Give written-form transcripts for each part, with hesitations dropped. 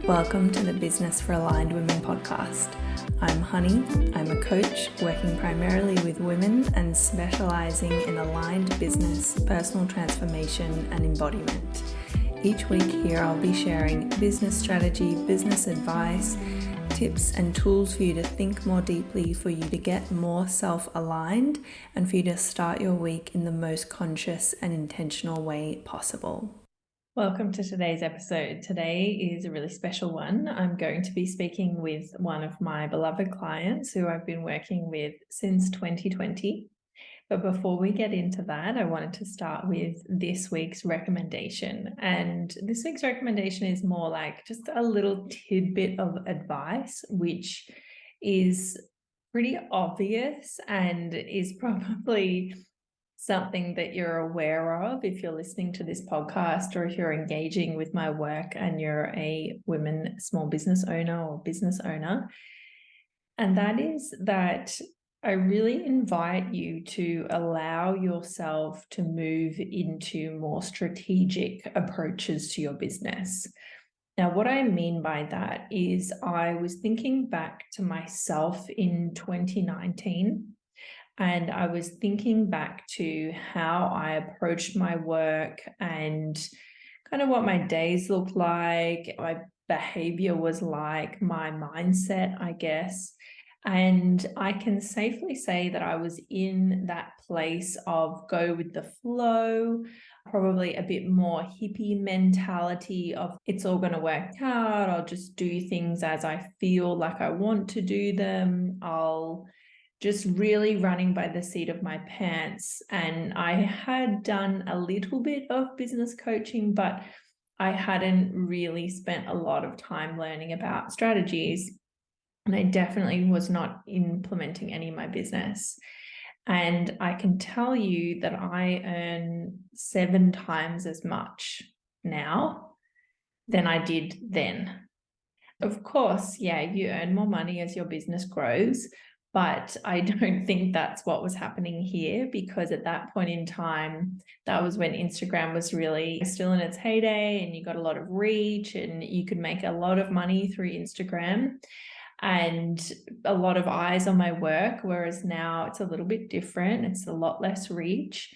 Welcome to the Business for Aligned Women podcast. I'm Honey. I'm a coach working primarily with women and specialising in aligned business, personal transformation and embodiment. Each week here I'll be sharing business strategy, business advice, tips and tools for you to think more deeply, for you to get more self-aligned and for you to start your week in the most conscious and intentional way possible. Welcome to today's episode. Today is a really special one. I'm going to be speaking with one of my beloved clients who I've been working with since 2020. But before we get into that, I wanted to start with this week's recommendation. And this week's recommendation is more like just a little tidbit of advice, which is pretty obvious and is probably something that you're aware of if you're listening to this podcast or if you're engaging with my work and you're a women small business owner or business owner. And that is that I really invite you to allow yourself to move into more strategic approaches to your business. Now, what I mean by that is I was thinking back to myself in 2019. And I was thinking back to how I approached my work and kind of what my days looked like, my behavior was like, my mindset, I guess. And I can safely say that I was in that place of go with the flow, probably a bit more hippie mentality of it's all going to work out. I'll just do things as I feel like I want to do them. I'll just really running by the seat of my pants. And I had done a little bit of business coaching, but I hadn't really spent a lot of time learning about strategies. And I definitely was not implementing any in my business. And I can tell you that I earn 7 times as much now than I did then. Of course, yeah, you earn more money as your business grows. But I don't think that's what was happening here, because at that point in time, that was when Instagram was really still in its heyday and you got a lot of reach and you could make a lot of money through Instagram and a lot of eyes on my work, whereas now it's a little bit different. It's a lot less reach.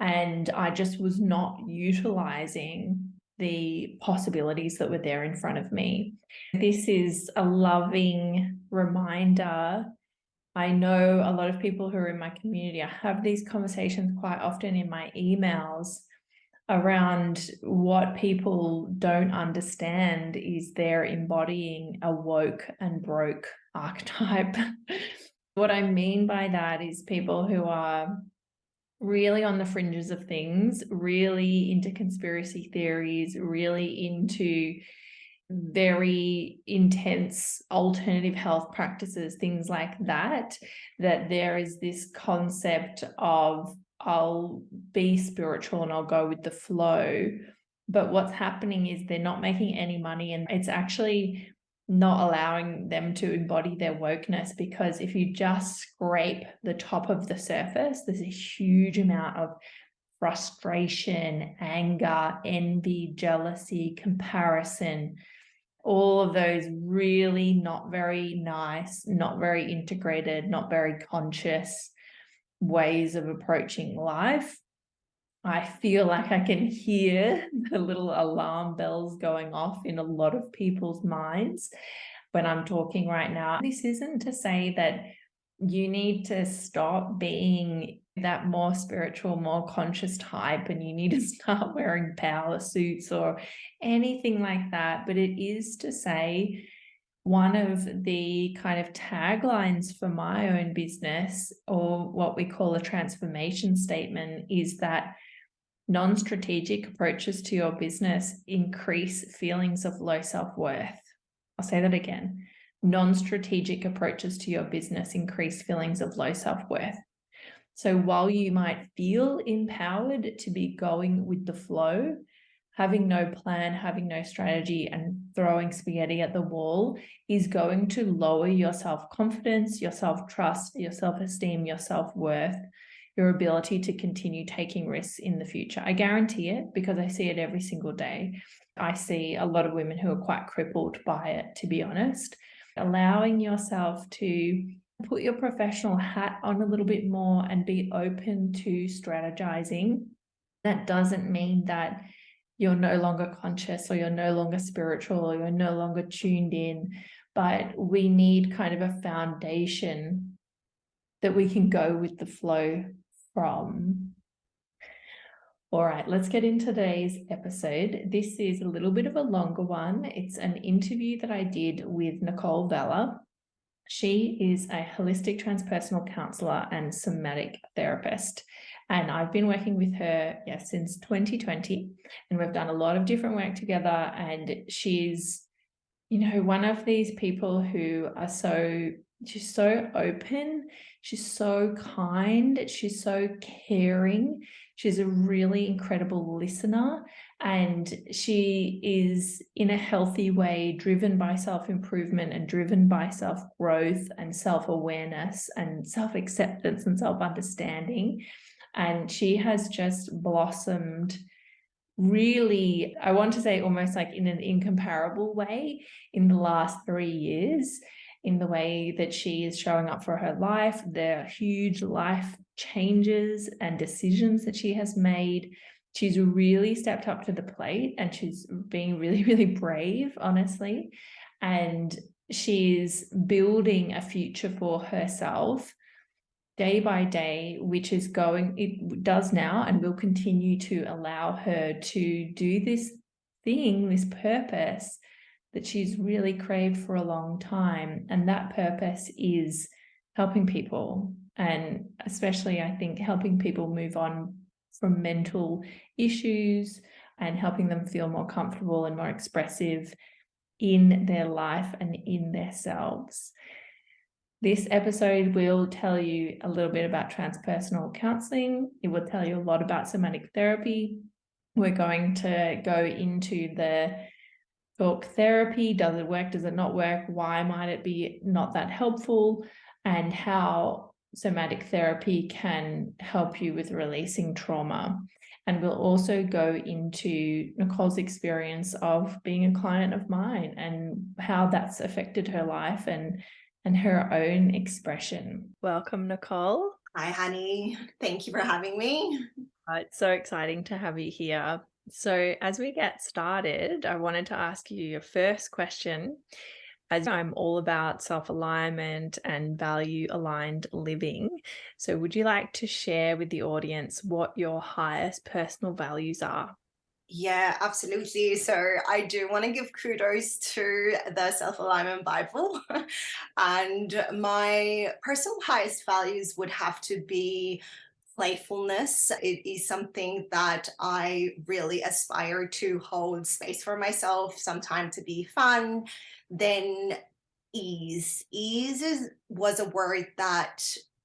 And I just was not utilizing the possibilities that were there in front of me. This is a loving reminder. I know a lot of people who are in my community, I have these conversations quite often in my emails around what people don't understand is they're embodying a woke and broke archetype. What I mean by that is people who are really on the fringes of things, really into conspiracy theories, really into very intense alternative health practices, things like that, that there is this concept of I'll be spiritual and I'll go with the flow. But what's happening is they're not making any money, and it's actually not allowing them to embody their wokeness, because if you just scrape the top of the surface, there's a huge amount of frustration, anger, envy, jealousy, comparison, all of those really not very nice, not very integrated, not very conscious ways of approaching life. I feel like I can hear the little alarm bells going off in a lot of people's minds when I'm talking right now. This isn't to say that you need to stop being that more spiritual, more conscious type and you need to start wearing power suits or anything like that. But it is to say, one of the kind of taglines for my own business, or what we call a transformation statement, is that non-strategic approaches to your business increase feelings of low self-worth. I'll say that again. Non-strategic approaches to your business increase feelings of low self-worth. So while you might feel empowered to be going with the flow, having no plan, having no strategy, and throwing spaghetti at the wall is going to lower your self-confidence, your self-trust, your self-esteem, your self-worth, your ability to continue taking risks in the future. I guarantee it, because I see it every single day. I see a lot of women who are quite crippled by it, to be honest. Allowing yourself to put your professional hat on a little bit more and be open to strategizing. That doesn't mean that you're no longer conscious, or you're no longer spiritual, or you're no longer tuned in, but we need kind of a foundation that we can go with the flow from. All right, let's get into today's episode. This is a little bit of a longer one. It's an interview that I did with Nicole Vella. She is a holistic transpersonal counselor and somatic therapist. And I've been working with her since 2020. And we've done a lot of different work together. And she's, one of these people who are she's so open. She's so kind. She's so caring. She's a really incredible listener, and she is, in a healthy way, driven by self-improvement and driven by self-growth and self-awareness and self-acceptance and self-understanding. And she has just blossomed really, I want to say almost like in an incomparable way in the last 3 years, in the way that she is showing up for her life, the huge life changes and decisions that she has made. She's really stepped up to the plate, and she's being really, really brave, honestly. And she's building a future for herself day by day, which is it does now and will continue to allow her to do this thing, this purpose that she's really craved for a long time. And that purpose is helping people, and especially, I think, helping people move on from mental issues and helping them feel more comfortable and more expressive in their life and in themselves. This episode will tell you a little bit about transpersonal counselling. It will tell you a lot about somatic therapy. We're going to go into the talk therapy. Does it work? Does it not work? Why might it be not that helpful? And how somatic therapy can help you with releasing trauma. And we'll also go into Nicole's experience of being a client of mine and how that's affected her life and her own expression. Welcome, Nicole. Hi, honey. Thank you for having me. It's so exciting to have you here. So as we get started, I wanted to ask you your first question. As I'm all about self-alignment and value-aligned living, so would you like to share with the audience what your highest personal values are? Yeah, absolutely. So I do want to give kudos to the Self-Alignment Bible. And my personal highest values would have to be playfulness. It is something that I really aspire to hold space for myself, sometime to be fun. Then ease. Was a word that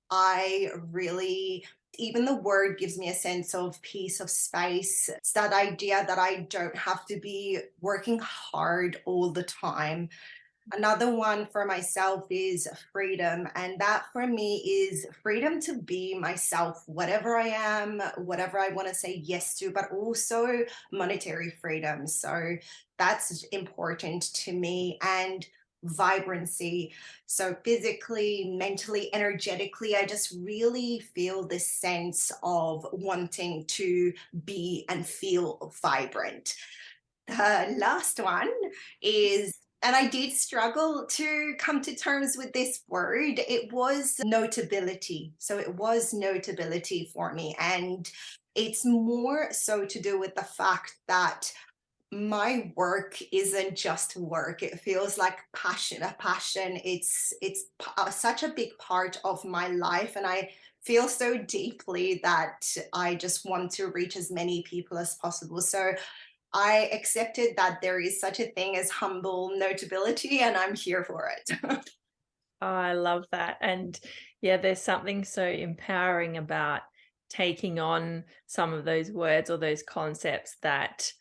I really, even the word gives me a sense of peace, of space. It's that idea that I don't have to be working hard all the time. Another one for myself is freedom. And that for me is freedom to be myself, whatever I am, whatever I want to say yes to, but also monetary freedom. So that's important to me. And vibrancy. So physically, mentally, energetically, I just really feel this sense of wanting to be and feel vibrant. The last one is, and I did struggle to come to terms with this word, it was notability. So it was notability for me. And it's more so to do with the fact that my work isn't just work. It feels like a passion. Such a big part of my life, and I feel so deeply that I just want to reach as many people as possible. So I accepted that there is such a thing as humble notability, and I'm here for it. Oh, I love that. And yeah, there's something so empowering about taking on some of those words or those concepts that,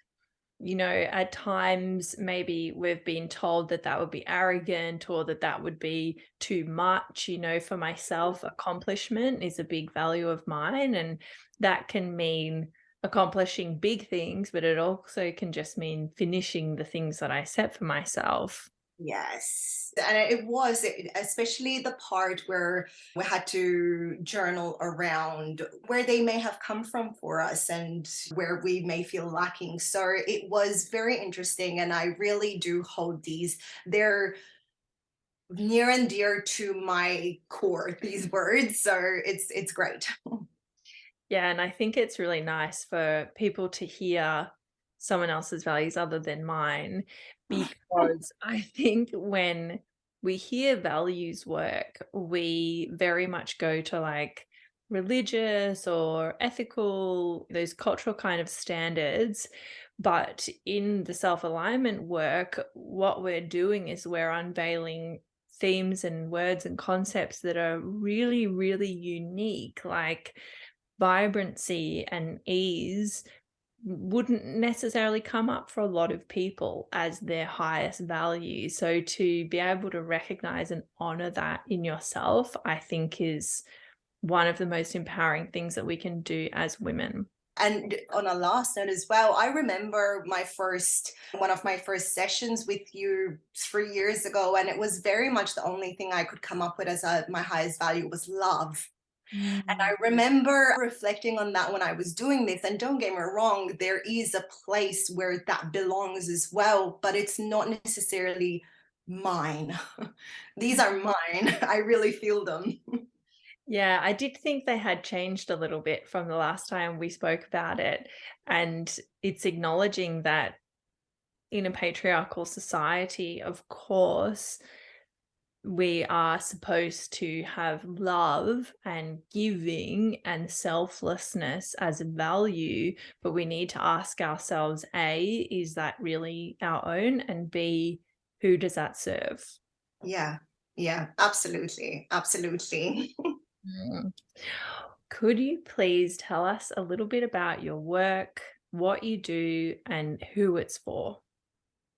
at times maybe we've been told that would be arrogant, or that would be too much. For myself, accomplishment is a big value of mine, and that can mean accomplishing big things, but it also can just mean finishing the things that I set for myself. Yes. And it was, especially the part where we had to journal around where they may have come from for us and where we may feel lacking. So it was very interesting. And I really do hold these. They're near and dear to my core, these words. So it's great. Yeah, and I think it's really nice for people to hear someone else's values other than mine, because I think when we hear values work, we very much go to like religious or ethical, those cultural kind of standards. But in the self alignment work, what we're doing is we're unveiling themes and words and concepts that are really, really unique. Like, vibrancy and ease wouldn't necessarily come up for a lot of people as their highest value. So to be able to recognize and honor that in yourself, I think is one of the most empowering things that we can do as women. And on a last note as well, I remember one of my first sessions with you 3 years ago, and it was very much the only thing I could come up with as my highest value was love. And Mm. I remember reflecting on that when I was doing this. And don't get me wrong, there is a place where that belongs as well, but it's not necessarily mine. These are mine. I really feel them. Yeah, I did think they had changed a little bit from the last time we spoke about it. And it's acknowledging that in a patriarchal society, of course, we are supposed to have love and giving and selflessness as a value, but we need to ask ourselves, A, is that really our own? And B, who does that serve? Yeah. Yeah, absolutely. Absolutely. Mm. Could you please tell us a little bit about your work, what you do, and who it's for?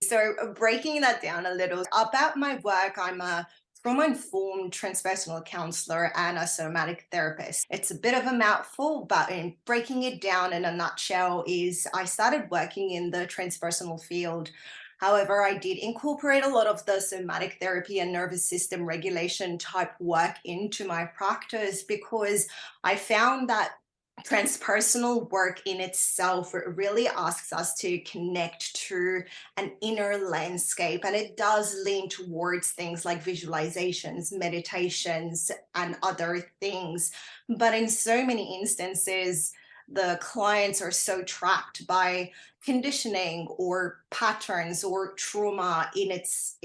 So, breaking that down a little about my work, I'm a trauma informed transpersonal counselor and a somatic therapist. It's a bit of a mouthful, but in breaking it down in a nutshell, is I started working in the transpersonal field. However, I did incorporate a lot of the somatic therapy and nervous system regulation type work into my practice because I found that transpersonal work in itself really asks us to connect to an inner landscape, and it does lean towards things like visualizations, meditations, and other things. But in so many instances, the clients are so trapped by conditioning or patterns or trauma in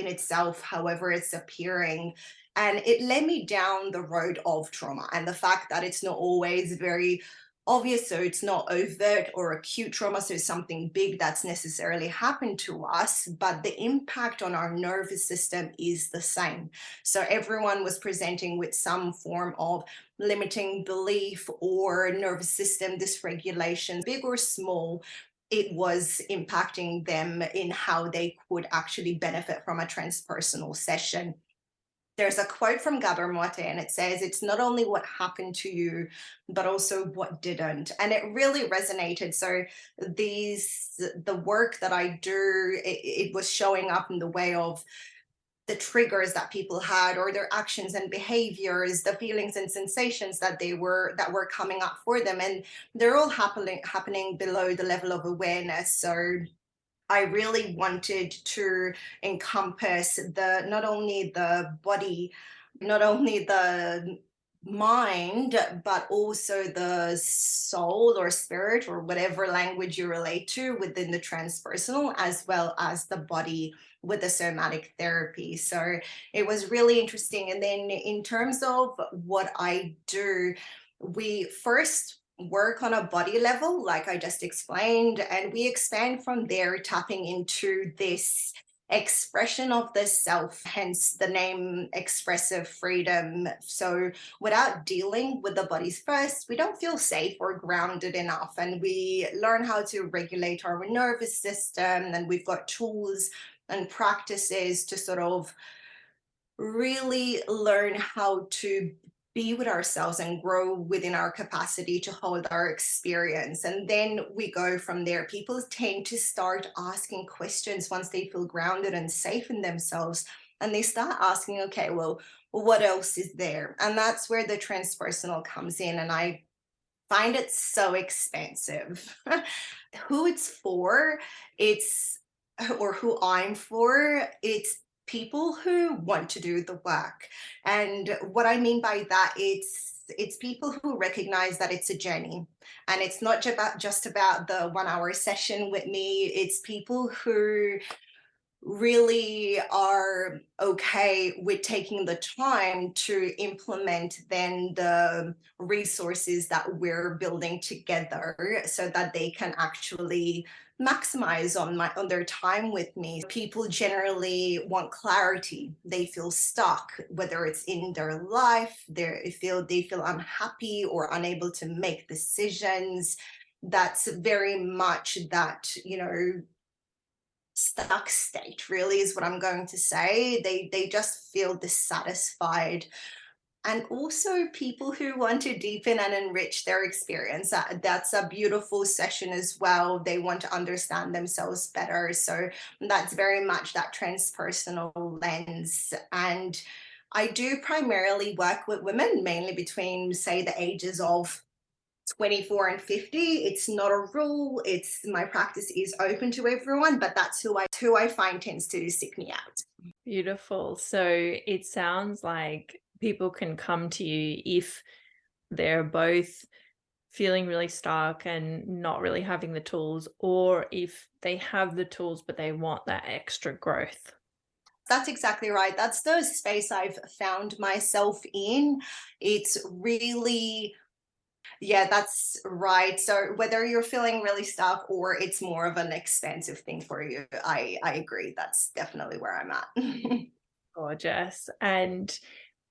itself, however it's appearing. And it led me down the road of trauma and the fact that it's not always very obvious, so it's not overt or acute trauma, so it's something big that's necessarily happened to us, but the impact on our nervous system is the same. So everyone was presenting with some form of limiting belief or nervous system dysregulation, big or small. It was impacting them in how they could actually benefit from a transpersonal session. There's a quote from Gabor Mate, and it says, "It's not only what happened to you, but also what didn't." And it really resonated. So the work that I do, it was showing up in the way of the triggers that people had or their actions and behaviors, the feelings and sensations that were coming up for them. And they're all happening below the level of awareness. So I really wanted to encompass the not only the body, not only the mind, but also the soul or spirit or whatever language you relate to within the transpersonal, as well as the body with the somatic therapy. So it was really interesting. And then in terms of what I do, we first work on a body level, like I just explained, and we expand from there, tapping into this expression of the self, hence the name expressive freedom. So, without dealing with the bodies first, we don't feel safe or grounded enough, and we learn how to regulate our nervous system, and we've got tools and practices to sort of really learn how to be with ourselves and grow within our capacity to hold our experience. And then we go from there. People tend to start asking questions once they feel grounded and safe in themselves. And they start asking, okay, well, what else is there? And that's where the transpersonal comes in. And I find it so expensive. Who it's for, it's, or who I'm for, it's people who want to do the work. And what I mean by that, it's people who recognize that it's a journey, and it's not just about the 1 hour session with me. It's people who really are okay with taking the time to implement then the resources that we're building together, so that they can actually maximize on their time with me. People generally want clarity. They feel stuck, whether it's in their life, they feel unhappy or unable to make decisions. That's very much that, stuck state, really, is what I'm going to say. They just feel dissatisfied. And also people who want to deepen and enrich their experience. That's a beautiful session as well. They want to understand themselves better. So that's very much that transpersonal lens. And I do primarily work with women, mainly between, say, the ages of 24 and 50. It's not a rule. It's My practice is open to everyone, but that's who I find tends to seek me out. Beautiful. So it sounds like people can come to you if they're both feeling really stuck and not really having the tools, or if they have the tools but they want that extra growth. That's exactly right. That's the space I've found myself in. It's really, yeah, that's right. So whether you're feeling really stuck or it's more of an expensive thing for you, I agree. That's definitely where I'm at. Gorgeous. And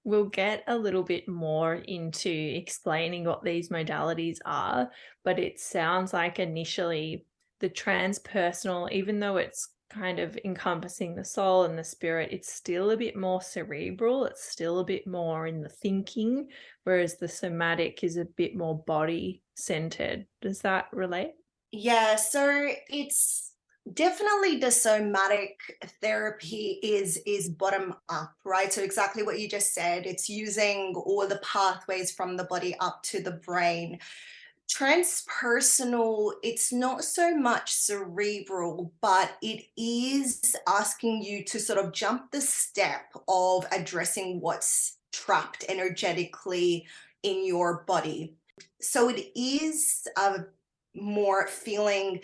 we'll get a little bit more into explaining what these modalities are, but it sounds like initially the transpersonal, even though it's kind of encompassing the soul and the spirit, it's still a bit more cerebral. It's still a bit more in the thinking, whereas the somatic is a bit more body centered. Does that relate? Yeah, so it's definitely the somatic therapy is bottom up, right? So exactly what you just said. It's using all the pathways from the body up to the brain. Transpersonal, it's not so much cerebral, but it is asking you to sort of jump the step of addressing what's trapped energetically in your body. So it is a more feeling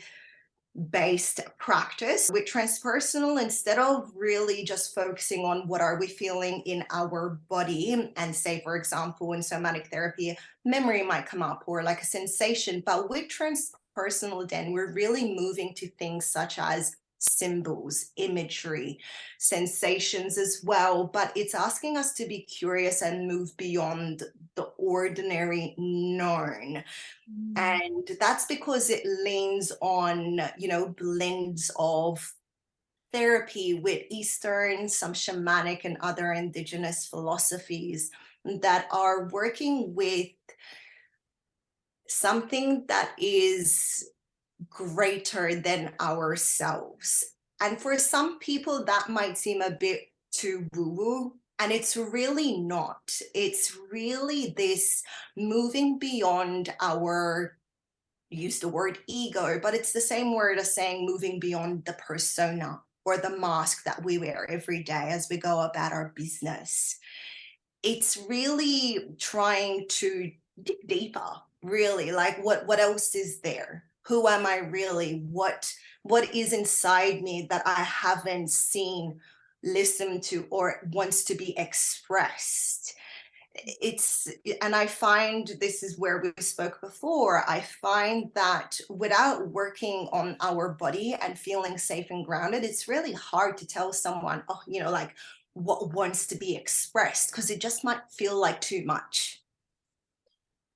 based practice. With transpersonal, instead of really just focusing on what are we feeling in our body, and say, for example, in somatic therapy, memory might come up or like a sensation, but with transpersonal, then we're really moving to things such as symbols, imagery, sensations as well. But it's asking us to be curious and move beyond the ordinary known. And that's because it leans on, blends of therapy with Eastern, some shamanic, and other indigenous philosophies that are working with something that is greater than ourselves. And for some people, that might seem a bit too woo woo. And it's really not. It's really this moving beyond our, use the word ego, but it's the same word as saying moving beyond the persona or the mask that we wear every day as we go about our business. It's really trying to dig deeper, really, like what else is there? Who am I really? What is inside me that I haven't seen, listened to, or wants to be expressed? It's And I find, this is where we spoke before, I find that without working on our body and feeling safe and grounded, it's really hard to tell someone, oh, like what wants to be expressed, because it just might feel like too much.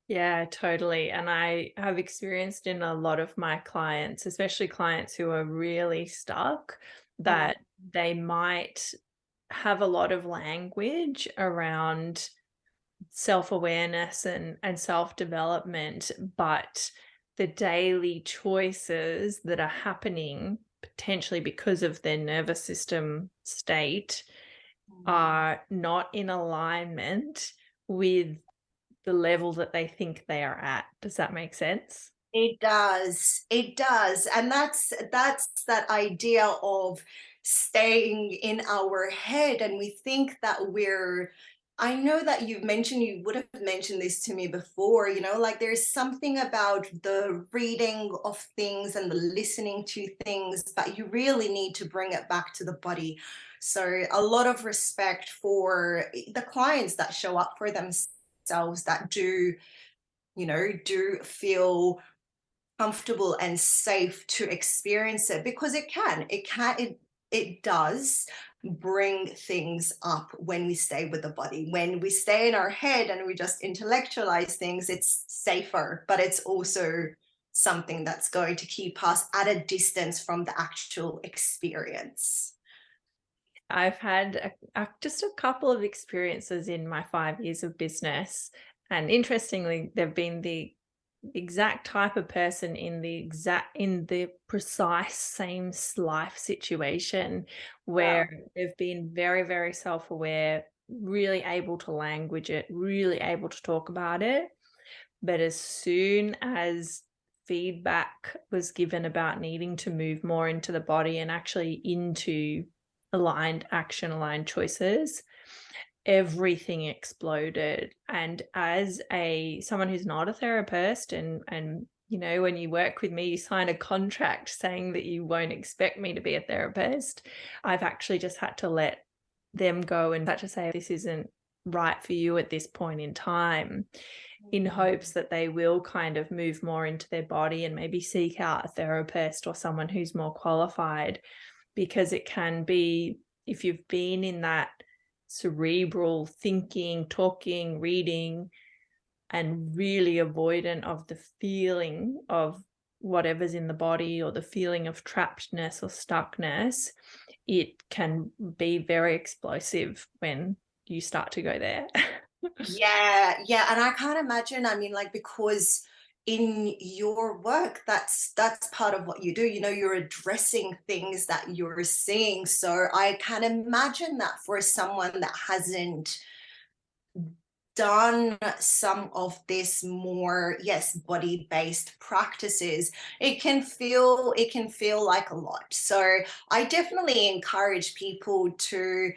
Yeah, totally. And I have experienced in a lot of my clients, especially clients who are really stuck, Mm. that they might have a lot of language around self-awareness and self-development, but the daily choices that are happening potentially because of their nervous system state are not in alignment with the level that they think they are at. Does that make sense? It does. It does. And that's that idea of staying in our head. And we think that I know that you would have mentioned this to me before, like there's something about the reading of things and the listening to things, but you really need to bring it back to the body. So a lot of respect for the clients that show up for themselves, that do feel comfortable and safe to experience it, because it does bring things up when we stay with the body. When we stay in our head and we just intellectualize things, it's safer, but it's also something that's going to keep us at a distance from the actual experience. I've had just a couple of experiences in my 5 years of business, and interestingly, they've been the exact type of person in the precise same life situation, Wow. where they've been very, very self-aware, really able to language it, really able to talk about it. But as soon as feedback was given about needing to move more into the body and actually into aligned action, aligned choices, everything exploded. And as someone who's not a therapist, and when you work with me, you sign a contract saying that you won't expect me to be a therapist. I've actually just had to let them go and had to say, this isn't right for you at this point in time, in hopes that they will kind of move more into their body and maybe seek out a therapist or someone who's more qualified. Because it can be, if you've been in that cerebral thinking, talking, reading, and really avoidant of the feeling of whatever's in the body or the feeling of trappedness or stuckness, it can be very explosive when you start to go there. Yeah, yeah, and I can't imagine. I mean, like, because in your work, that's part of what you do. You're addressing things that you're seeing. So I can imagine that for someone that hasn't done some of this more, yes, body-based practices, it can feel like a lot. So I definitely encourage people to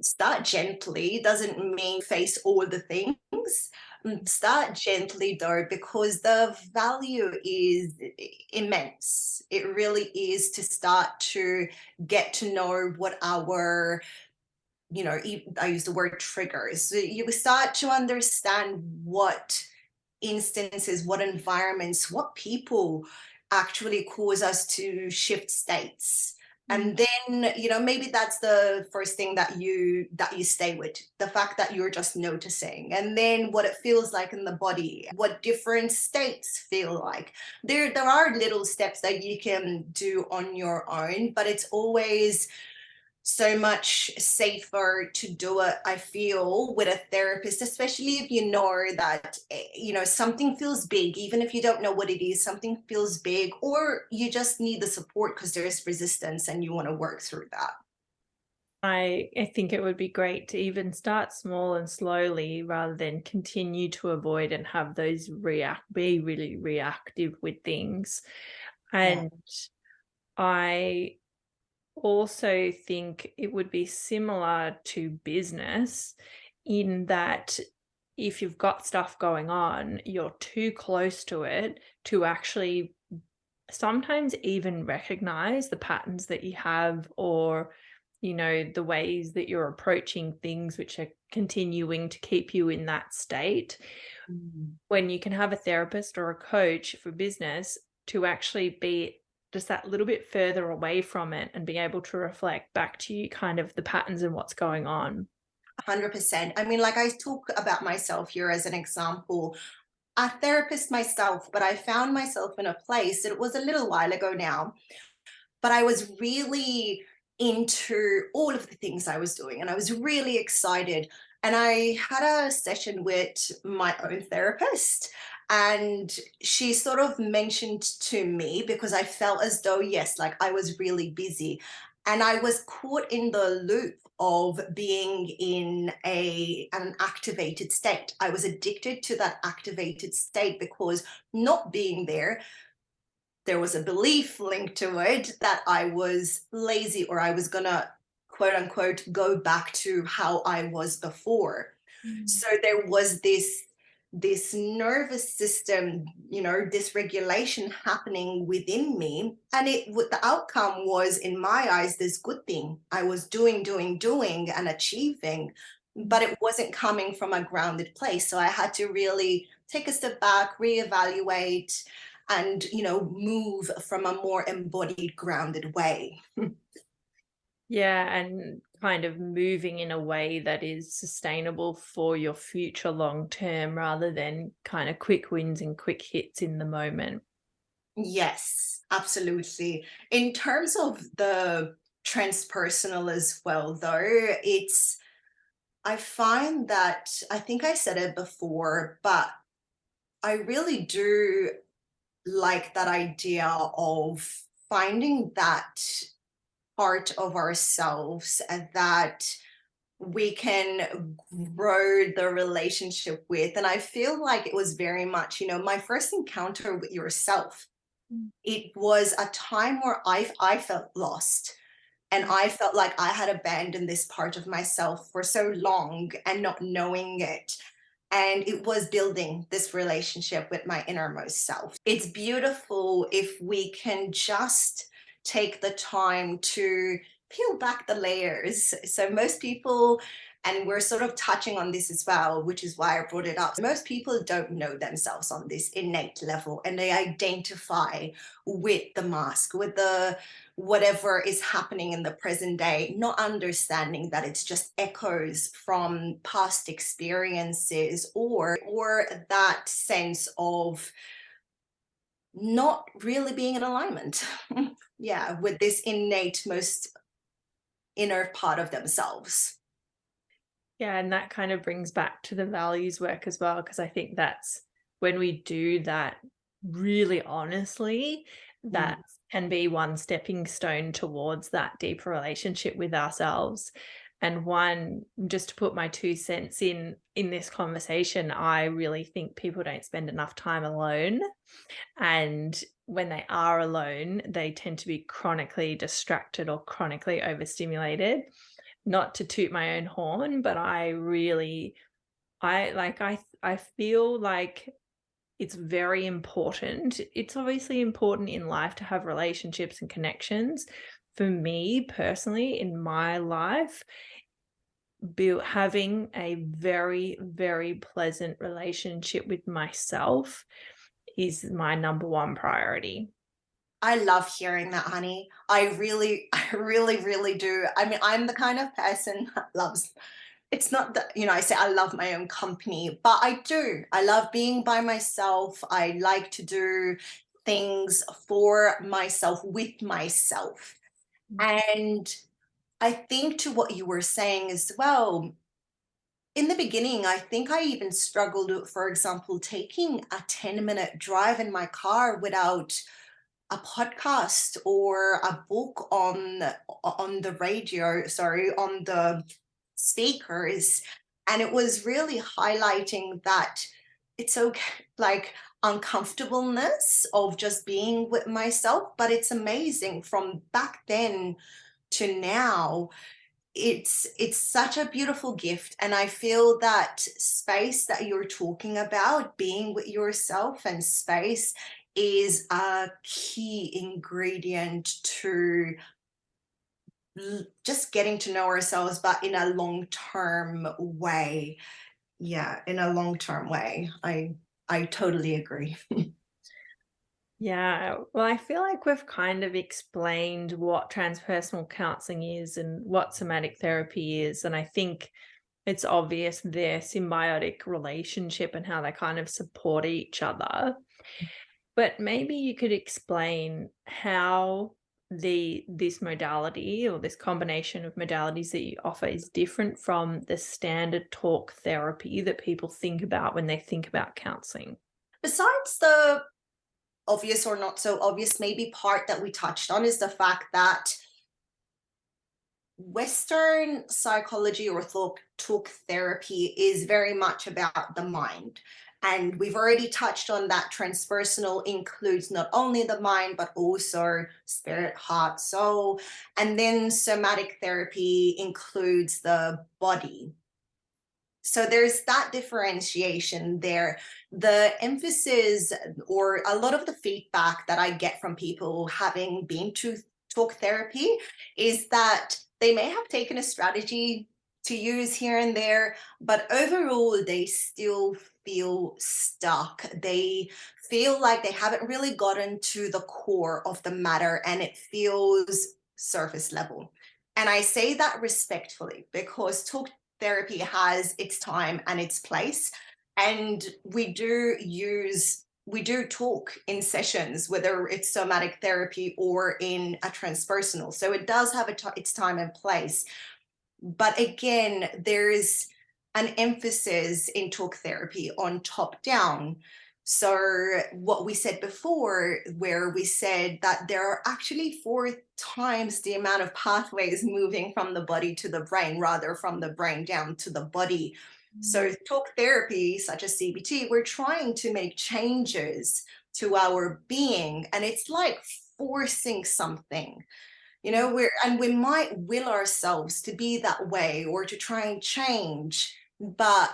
start gently. Doesn't mean face all the things. Start gently though, because the value is immense. It really is, to start to get to know what I use the word triggers. So you start to understand what instances, what environments, what people actually cause us to shift states. And then, maybe that's the first thing that you stay with, the fact that you're just noticing, and then what it feels like in the body, what different states feel like. There are little steps that you can do on your own, but it's always so much safer to do it, I feel, with a therapist, especially if you know that, something feels big, even if you don't know what it is, something feels big, or you just need the support because there's resistance and you want to work through that. I think it would be great to even start small and slowly rather than continue to avoid and have those be really reactive with things. Yeah. And I also think it would be similar to business, in that if you've got stuff going on, you're too close to it to actually sometimes even recognize the patterns that you have, or the ways that you're approaching things which are continuing to keep you in that state. Mm. When you can have a therapist or a coach for business to actually be just that little bit further away from it and be able to reflect back to you kind of the patterns and what's going on. 100%. I mean, like, I talk about myself here as an example. A therapist myself, but I found myself in a place, it was a little while ago now, but I was really into all of the things I was doing and I was really excited. And I had a session with my own therapist, and she sort of mentioned to me, because I felt as though, yes, like I was really busy. And I was caught in the loop of being in an activated state. I was addicted to that activated state because not being there was a belief linked to it that I was lazy, or I was gonna, quote unquote, go back to how I was before. Mm. So there was this nervous system, dysregulation happening within me, and the outcome was, in my eyes, this good thing. I was doing and achieving, but it wasn't coming from a grounded place. So I had to really take a step back, reevaluate, and move from a more embodied, grounded way. Yeah, and kind of moving in a way that is sustainable for your future long term rather than kind of quick wins and quick hits in the moment. Yes, absolutely. In terms of the transpersonal as well, though, I find that, I think I said it before, but I really do like that idea of finding that part of ourselves that we can grow the relationship with. And I feel like it was very much, my first encounter with yourself. Mm. It was a time where I felt lost, and I felt like I had abandoned this part of myself for so long and not knowing it. And it was building this relationship with my innermost self. It's beautiful if we can just take the time to peel back the layers. So, most people, and we're sort of touching on this as well, which is why I brought it up. Most people don't know themselves on this innate level, and they identify with the mask, with the whatever is happening in the present day, not understanding that it's just echoes from past experiences, or that sense of not really being in alignment yeah, with this innate, most inner part of themselves. Yeah, and that kind of brings back to the values work as well, because I think that's when we do that really honestly, Mm. that can be one stepping stone towards that deeper relationship with ourselves. And one, just to put my 2 cents in this conversation, I really think people don't spend enough time alone. And when they are alone, they tend to be chronically distracted or chronically overstimulated. Not to toot my own horn, but I feel like it's very important. It's obviously important in life to have relationships and connections. For me personally, in my life, having a very, very pleasant relationship with myself is my number one priority. I love hearing that, honey. I really, I really, really do. I mean, I'm the kind of person that loves, it's not that, I say I love my own company, but I do. I love being by myself. I like to do things for myself, with myself. And I think, to what you were saying as well, in the beginning, I think I even struggled, for example, taking a 10-minute drive in my car without a podcast or a book on the radio, sorry, on the speakers. And it was really highlighting that it's okay, like uncomfortableness of just being with myself. But it's amazing, from back then to now, it's such a beautiful gift. And I feel that space that you're talking about, being with yourself and space, is a key ingredient to just getting to know ourselves, but in a long-term way. Yeah, in a long-term way. I totally agree. Yeah, well, I feel like we've kind of explained what transpersonal counseling is and what somatic therapy is. And I think it's obvious their symbiotic relationship and how they kind of support each other. But maybe you could explain how this modality or this combination of modalities that you offer is different from the standard talk therapy that people think about when they think about counseling? Besides the obvious or not so obvious, maybe part that we touched on is the fact that Western psychology or talk therapy is very much about the mind. And we've already touched on that transpersonal includes not only the mind, but also spirit, heart, soul. And then somatic therapy includes the body. So there's that differentiation there. The emphasis or a lot of the feedback that I get from people having been to talk therapy is that they may have taken a strategy to use here and there, but overall they still feel stuck. They feel like they haven't really gotten to the core of the matter and it feels surface level. And I say that respectfully because talk therapy has its time and its place. And we do talk in sessions, whether it's somatic therapy or in a transpersonal. So it does have its time and place. But again, there's an emphasis in talk therapy on top down. So what we said before, where we said that there are actually 4 times the amount of pathways moving from the body to the brain, rather from the brain down to the body. So talk therapy, such as CBT, we're trying to make changes to our being, and it's like forcing something. We might will ourselves to be that way or to try and change, but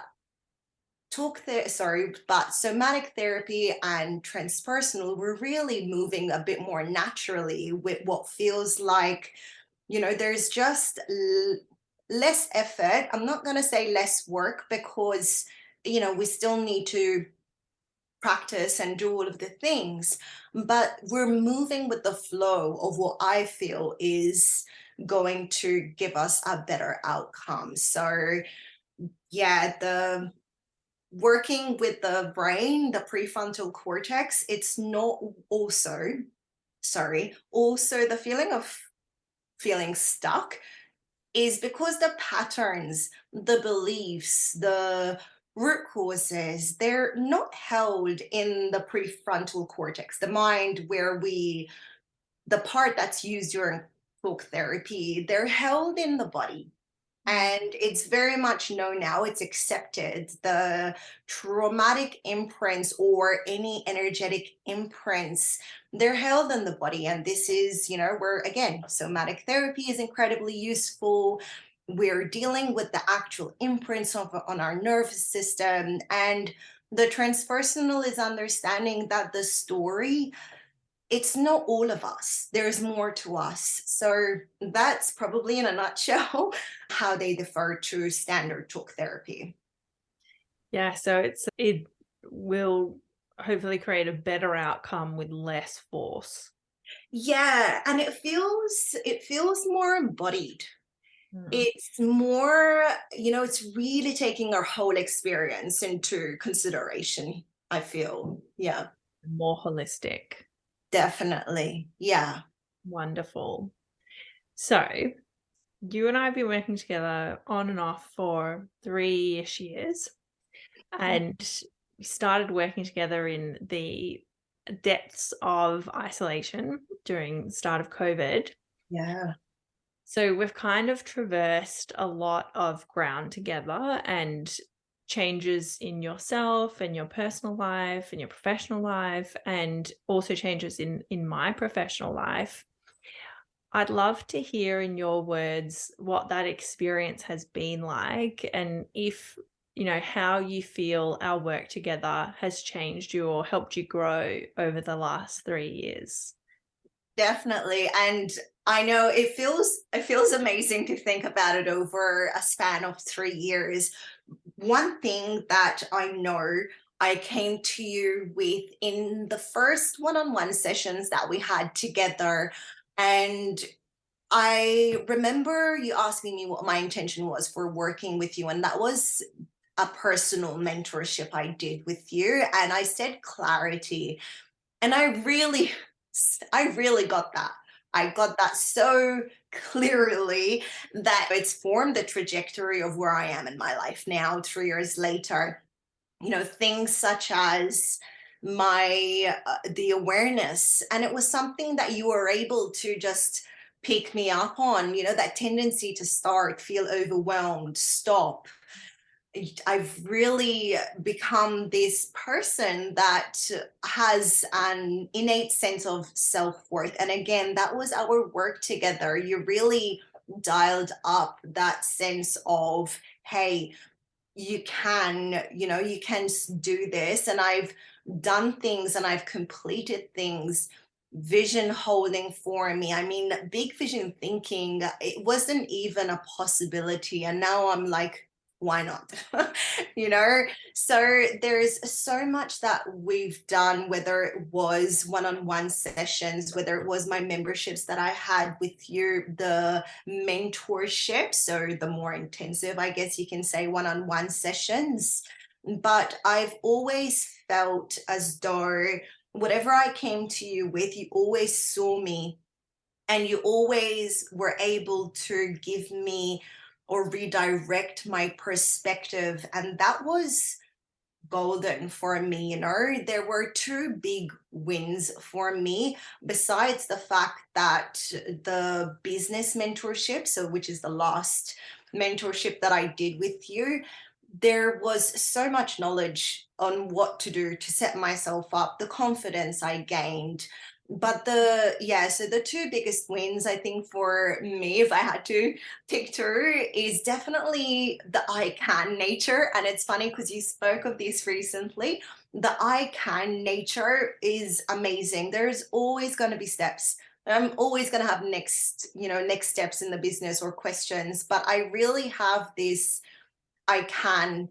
somatic therapy and transpersonal, we're really moving a bit more naturally with what feels like, there's just less effort. I'm not going to say less work because, we still need to practice and do all of the things, but we're moving with the flow of what I feel is going to give us a better outcome. So yeah, the working with the brain, the prefrontal cortex, it's not also the feeling of feeling stuck is because the patterns, the beliefs, the root causes, they're not held in the prefrontal cortex, the mind the part that's used during talk therapy, they're held in the body. And it's very much known now, it's accepted. The traumatic imprints or any energetic imprints, they're held in the body. And this is, where, again, somatic therapy is incredibly useful. We're dealing with the actual imprints on our nervous system. And the transpersonal is understanding that the story, it's not all of us. There's more to us. So that's probably in a nutshell how they differ to standard talk therapy. Yeah, so it will hopefully create a better outcome with less force. Yeah, and it feels more embodied. Mm. It's more, it's really taking our whole experience into consideration, I feel. Yeah, More holistic. definitely. Yeah. Wonderful. So you and I have been working together on and off for 3-ish years, and we started working together in the depths of isolation during the start of COVID. Yeah. So we've kind of traversed a lot of ground together, and changes in yourself and your personal life and your professional life, and also changes in my professional life. I'd love to hear in your words what that experience has been like, and if, how you feel our work together has changed you or helped you grow over the last 3 years. Definitely. And I know it feels amazing to think about it over a span of 3 years. One thing that I know I came to you with in the first one-on-one sessions that we had together, and I remember you asking me what my intention was for working with you, and that was a personal mentorship I did with you. And I said clarity. And I really got that. I got that so clearly that it's formed the trajectory of where I am in my life now, 3 years later. Things such as my the awareness, and it was something that you were able to just pick me up on, that tendency to start, feel overwhelmed, stop. I've really become this person that has an innate sense of self-worth. And again, that was our work together. You really dialed up that sense of, hey, you can do this. And I've done things and I've completed things, vision holding for me. I mean, big vision thinking, it wasn't even a possibility. And now I'm like, why not? you know so there's so much that we've done, whether it was one-on-one sessions, whether it was my memberships that I had with you, the mentorship, so the more intensive, I guess you can say, one-on-one sessions. But I've always felt as though whatever I came to you with, you always saw me, and you always were able to give me or redirect my perspective. And that was golden for me. There were two big wins for me, besides the fact that the business mentorship, so which is the last mentorship that I did with you, there was so much knowledge on what to do to set myself up, the confidence I gained. But so the two biggest wins, I think, for me, if I had to pick two, is definitely the I can nature. And it's funny because you spoke of this recently. The I can nature is amazing. There's always going to be steps. I'm always going to have next steps in the business or questions, but I really have this I can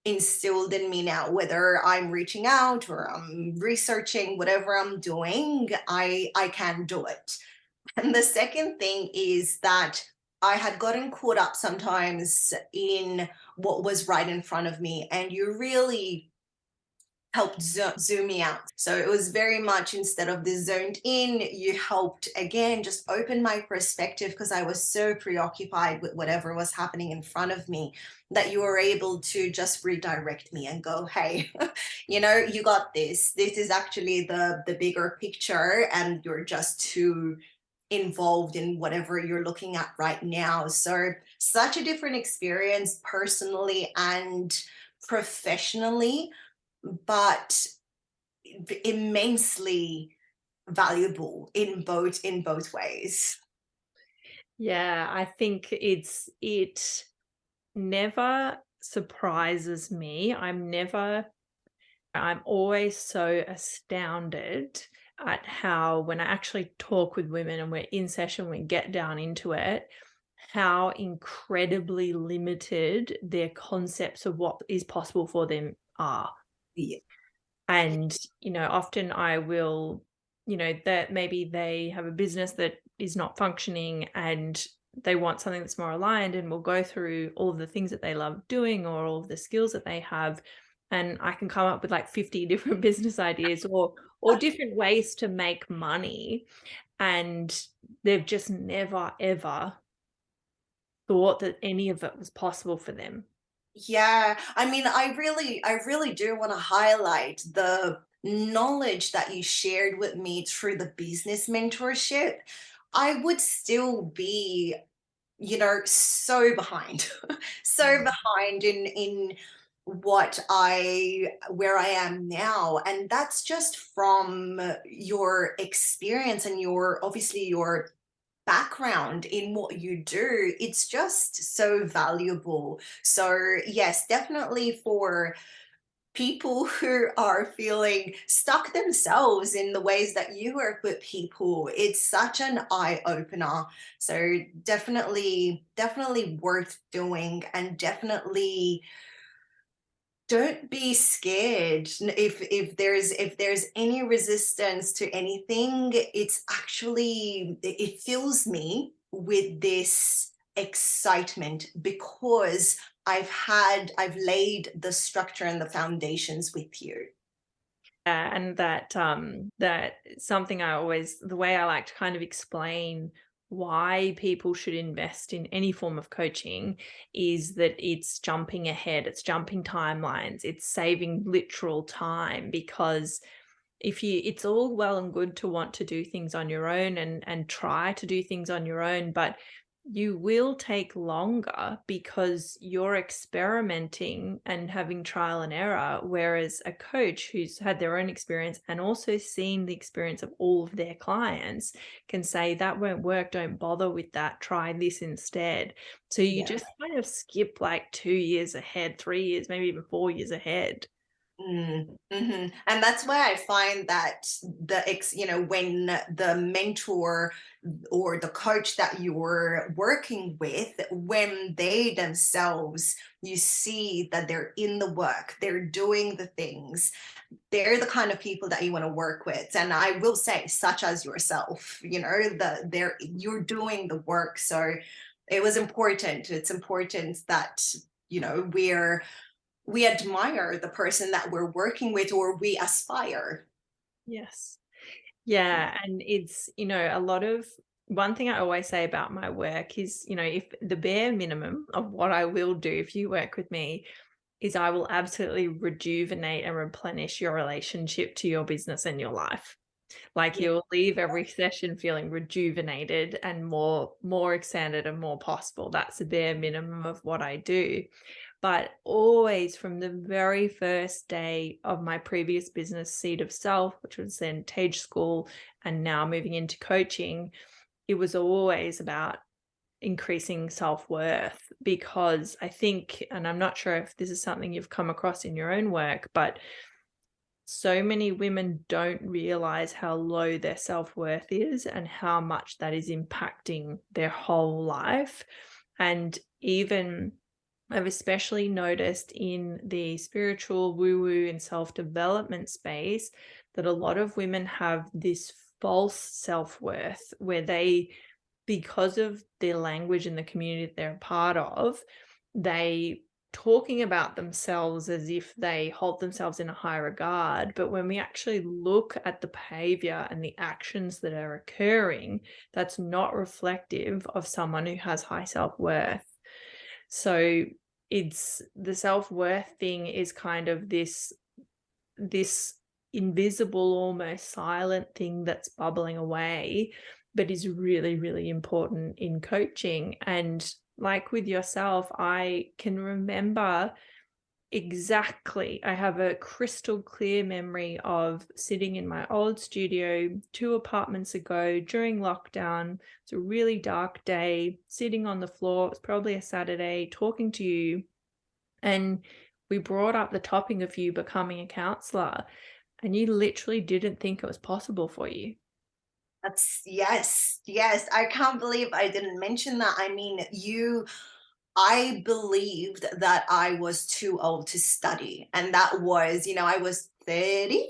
instilled in me now, whether I'm reaching out or I'm researching, whatever I'm doing, I can do it. And the second thing is that I had gotten caught up sometimes in what was right in front of me, and you really helped zoom me out. So it was very much, instead of the zoned in, you helped again just open my perspective, because I was so preoccupied with whatever was happening in front of me, that you were able to just redirect me and go, hey, you got this. This is actually the bigger picture, and you're just too involved in whatever you're looking at right now. So such a different experience personally and professionally, but immensely valuable in both ways. Yeah, I think it never surprises me. I'm always so astounded at how, when I actually talk with women and we're in session, we get down into it, how incredibly limited their concepts of what is possible for them are. Yeah. And, often I will, that maybe they have a business that is not functioning and they want something that's more aligned, and we'll go through all of the things that they love doing or all of the skills that they have. And I can come up with like 50 different business ideas or different ways to make money. And they've just never, ever thought that any of it was possible for them. Yeah, I mean, I really do want to highlight the knowledge that you shared with me through the business mentorship. I would still be, so behind, so Mm. behind in where I am now. And that's just from your experience and your background in what you do. It's just so valuable. So yes, definitely for people who are feeling stuck themselves in the ways that you work with people, it's such an eye opener. So definitely worth doing, and definitely don't be scared. If there's any resistance to anything, it's actually, it fills me with this excitement, because I've laid the structure and the foundations with you. And that something I always, the way I like to kind of explain why people should invest in any form of coaching is that it's jumping ahead, it's jumping timelines, it's saving literal time. Because if you, it's all well and good to want to do things on your own and try to do things on your own, but you will take longer because you're experimenting and having trial and error. Whereas a coach who's had their own experience and also seen the experience of all of their clients can say, that won't work, don't bother with that, try this instead. So you Yeah. just kind of skip like 2 years ahead, 3 years, maybe even 4 years ahead. And that's why I find that when the mentor or the coach that you're working with, when they themselves, you see that they're in the work, they're doing the things, they're the kind of people that you want to work with. And I will say, such as yourself, you're doing the work. So it's important that, we admire the person that we're working with, or we aspire. Yes. Yeah, and it's, a lot of, one thing I always say about my work is, if the bare minimum of what I will do if you work with me is I will absolutely rejuvenate and replenish your relationship to your business and your life. Like, Yeah. you'll leave every session feeling rejuvenated and more expanded and more possible. That's the bare minimum of what I do. But always from the very first day of my previous business, Seed of Self, which was then Tage School, and now moving into coaching, it was always about increasing self-worth. Because I think, and I'm not sure if this is something you've come across in your own work, but so many women don't realize how low their self-worth is and how much that is impacting their whole life. And even I've especially noticed in the spiritual woo-woo and self-development space that a lot of women have this false self-worth where they, because of their language and the community that they're a part of, they talking about themselves as if they hold themselves in a high regard. But when we actually look at the behavior and the actions that are occurring, that's not reflective of someone who has high self-worth. So it's the self-worth thing is kind of this invisible, almost silent thing that's bubbling away, but is really, really important in coaching. And like with yourself, I can remember exactly, I have a crystal clear memory of sitting in my old studio 2 apartments ago during lockdown. It's a really dark day, sitting on the floor. It was probably a Saturday, talking to you. And we brought up the topic of you becoming a counselor, and you literally didn't think it was possible for you. That's yes. I can't believe I didn't mention that. I mean, I believed that I was too old to study. And that was, I was 30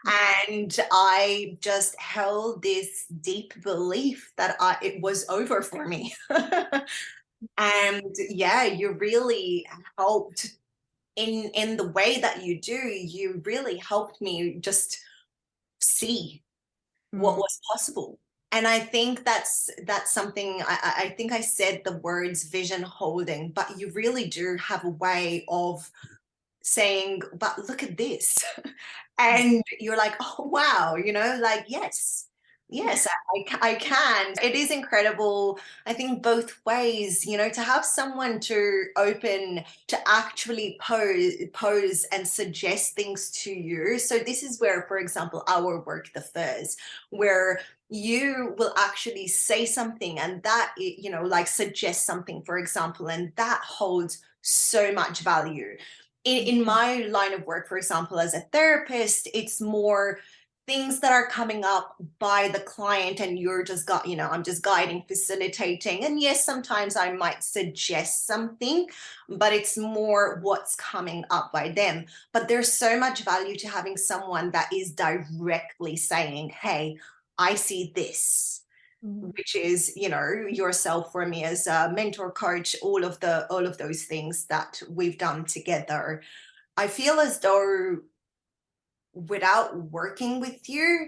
and I just held this deep belief that it was over for me. And yeah, you really helped in the way that you do. You really helped me just see what Mm, was possible. And I think that's something I think I said the words vision holding, but you really do have a way of saying, but look at this. And you're like, oh wow, like yes, I can. It is incredible. I think both ways, to have someone to open to actually pose and suggest things to you. So this is where, for example, our work differs, where you will actually say something and that like suggest something, for example, and that holds so much value. In my line of work, for example, as a therapist, it's more things that are coming up by the client and you're just I'm just guiding, facilitating. And yes, sometimes I might suggest something, but it's more what's coming up by them. But there's so much value to having someone that is directly saying, hey, I see this, mm, which is yourself, for me as a mentor, coach, all of those things that we've done together. I feel as though without working with you,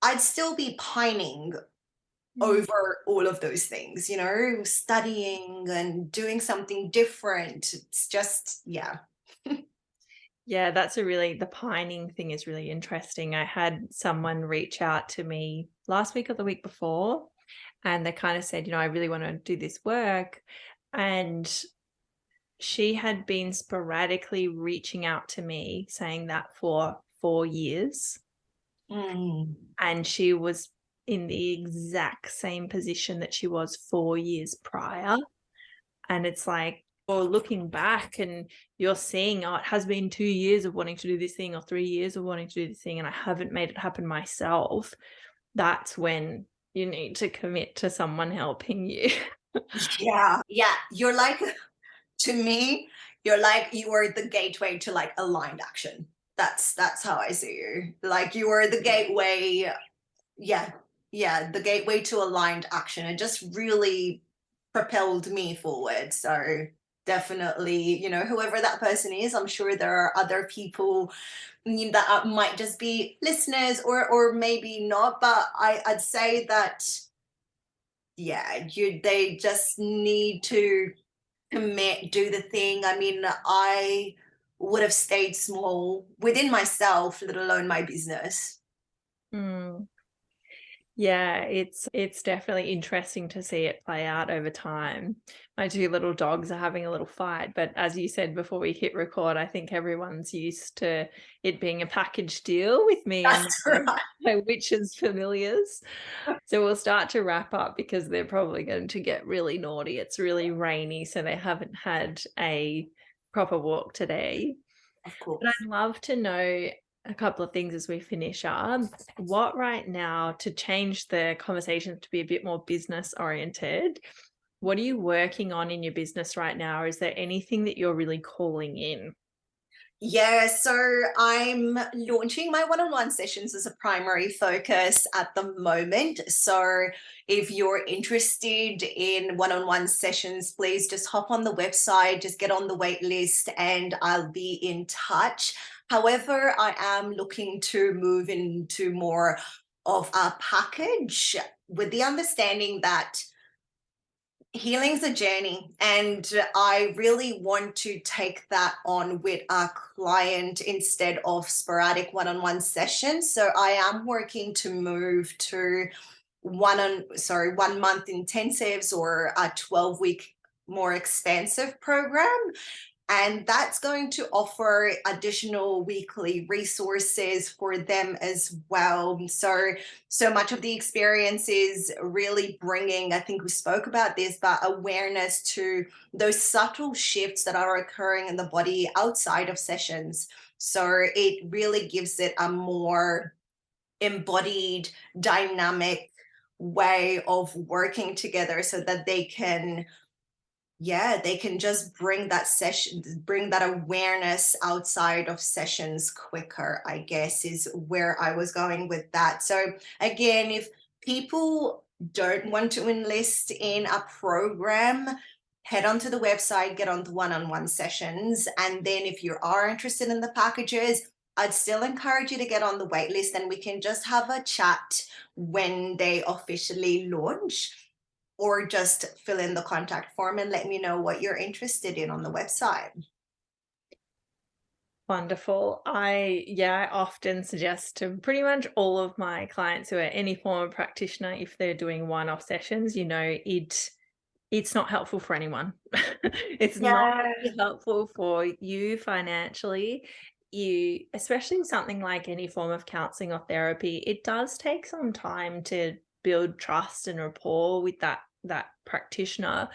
I'd still be pining over all of those things, studying and doing something different. It's just, yeah. Yeah, the pining thing is really interesting. I had someone reach out to me last week or the week before, and they kind of said, I really want to do this work. And she had been sporadically reaching out to me saying that for 4 years. And she was in the exact same position that she was 4 years prior. And it's like, or looking back and you're seeing, it has been 2 years of wanting to do this thing or 3 years of wanting to do this thing, and I haven't made it happen myself. That's when you need to commit to someone helping you. Yeah. Yeah. To me, you are the gateway to like aligned action. That's how I see you. Like you are the gateway. Yeah. Yeah. The gateway to aligned action. It just really propelled me forward. So definitely, whoever that person is, I'm sure there are other people that might just be listeners or maybe not, but I'd say that, yeah, they just need to commit, do the thing. I mean, I would have stayed small within myself, let alone my business. Mm. Yeah, it's definitely interesting to see it play out over time. My two little dogs are having a little fight, but as you said before we hit record, I think everyone's used to it being a package deal with me and That's right. my witches familiars. So we'll start to wrap up because they're probably going to get really naughty. It's really rainy, so they haven't had a proper walk today. Of But course. I'd love to know a couple of things as we finish up. What right now, to change the conversation to be a bit more business oriented, what are you working on in your business right now? Is there anything that you're really calling in? Yeah, so I'm launching my one-on-one sessions as a primary focus at the moment. So if you're interested in one-on-one sessions, please just hop on the website, just get on the wait list, and I'll be in touch. However, I am looking to move into more of a package with the understanding that healing's a journey, and I really want to take that on with a client instead of sporadic one-on-one sessions. So I am working to move to 1 month intensives or a 12-week more expansive program, and that's going to offer additional weekly resources for them as well. So much of the experience is really bringing, I think we spoke about this, but awareness to those subtle shifts that are occurring in the body outside of sessions. So it really gives it a more embodied, dynamic way of working together so that they can just bring that awareness outside of sessions quicker, I guess, is where I was going with that. So again, if people don't want to enlist in a program, head onto the website, get on the one-on-one sessions. And then if you are interested in the packages, I'd still encourage you to get on the wait list and we can just have a chat when they officially launch, or just fill in the contact form and let me know what you're interested in on the website. Wonderful. I often suggest to pretty much all of my clients who are any form of practitioner, if they're doing one-off sessions, it's not helpful for anyone. It's not Yeah. helpful for you financially. Especially something like any form of counseling or therapy, it does take some time to build trust and rapport with that practitioner.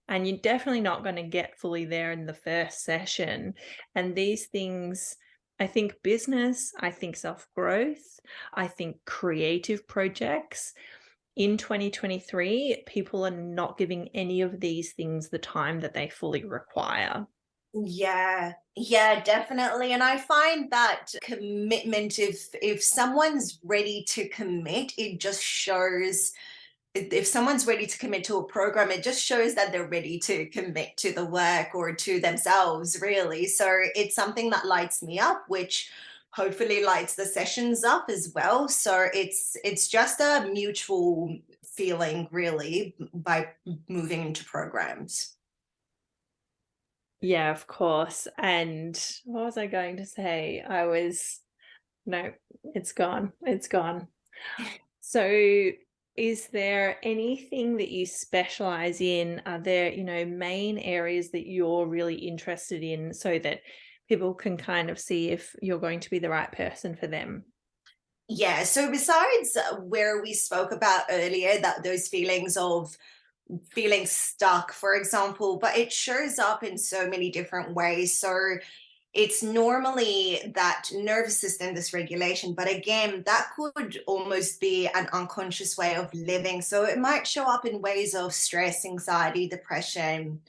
And you're definitely not going to get fully there in the first session. And these things, I think business, I think self-growth, I think creative projects, in 2023, people are not giving any of these things the time that they fully require. Yeah, definitely. And I find that commitment, if someone's ready to commit, it just shows. If someone's ready to commit to a program, it just shows that they're ready to commit to the work or to themselves, really. So it's something that lights me up, which hopefully lights the sessions up as well. So it's just a mutual feeling really by moving into programs. Yeah, of course. And what was I going to say? No, it's gone. It's gone. So is there anything that you specialize in? Are there, main areas that you're really interested in so that people can kind of see if you're going to be the right person for them? Yeah, so besides where we spoke about earlier, that those feelings of feeling stuck, for example, but it shows up in so many different ways. So it's normally that nervous system dysregulation, but again, that could almost be an unconscious way of living. So it might show up in ways of stress, anxiety, depression,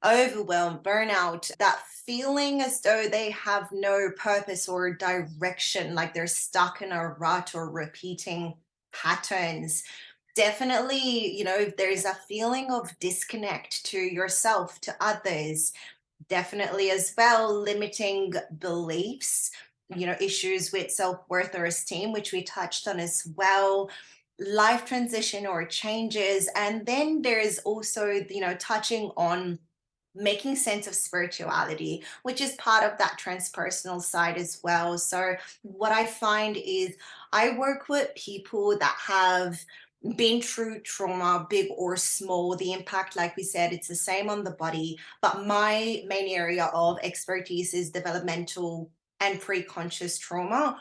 overwhelm, burnout, that feeling as though they have no purpose or direction, like they're stuck in a rut or repeating patterns. Definitely, if there's a feeling of disconnect to yourself, to others, definitely as well, limiting beliefs, issues with self-worth or esteem, which we touched on as well, life transition or changes. And then there's also, touching on making sense of spirituality, which is part of that transpersonal side as well. So what I find is I work with people that have been through trauma, big or small. The impact, like we said, it's the same on the body, but my main area of expertise is developmental and pre-conscious trauma.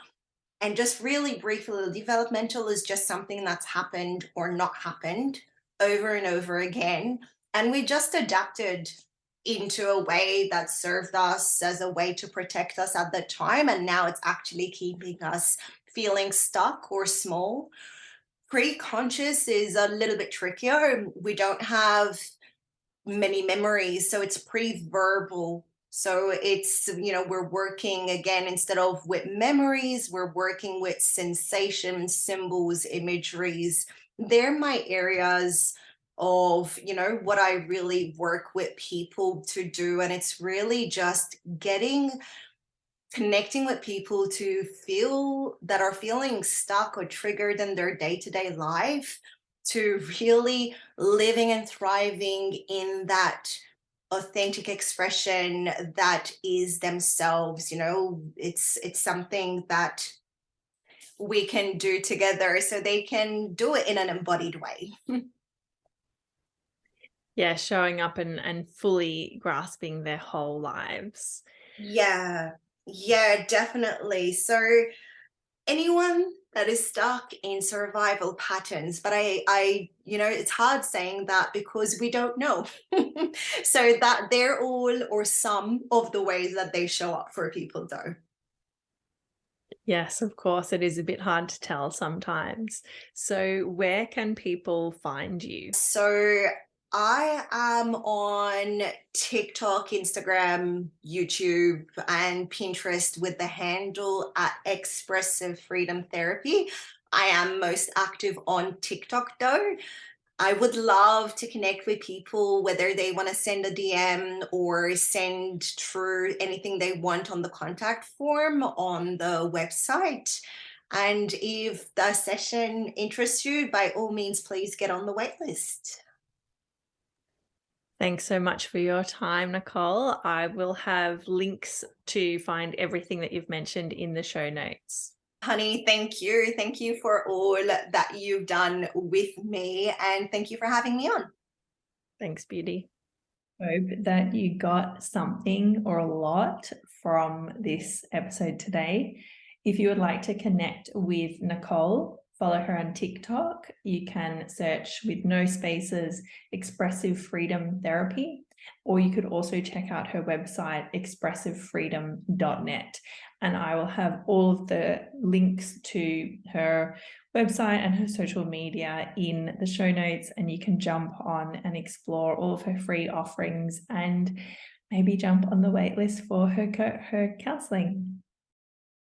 And just really briefly, developmental is just something that's happened or not happened over and over again. And we just adapted into a way that served us as a way to protect us at the time. And now it's actually keeping us feeling stuck or small. Pre-conscious is a little bit trickier. We don't have many memories, so it's pre-verbal. So it's, we're working again, instead of with memories, we're working with sensations, symbols, imageries. They're my areas of, what I really work with people to do. And it's really just connecting with people to feel that are feeling stuck or triggered in their day-to-day life, to really living and thriving in that authentic expression that is themselves. It's something that we can do together so they can do it in an embodied way. Yeah, showing up and fully grasping their whole lives. Yeah, definitely. So anyone that is stuck in survival patterns, but I it's hard saying that because we don't know. So that they're all or some of the ways that they show up for people though. Yes, of course, it is a bit hard to tell sometimes. So where can people find you? So I am on TikTok, Instagram, YouTube, and Pinterest with the handle at Expressive Freedom Therapy. I am most active on TikTok though. I would love to connect with people, whether they want to send a DM or send through anything they want on the contact form on the website. And if the session interests you, by all means, please get on the waitlist. Thanks so much for your time, Nicole. I will have links to find everything that you've mentioned in the show notes. Honey, thank you. Thank you for all that you've done with me. And thank you for having me on. Thanks, Beauty. Hope that you got something or a lot from this episode today. If you would like to connect with Nicole, follow her on TikTok. You can search with no spaces, Expressive Freedom Therapy, or you could also check out her website, expressivefreedom.net. And I will have all of the links to her website and her social media in the show notes, and you can jump on and explore all of her free offerings and maybe jump on the waitlist for her counseling.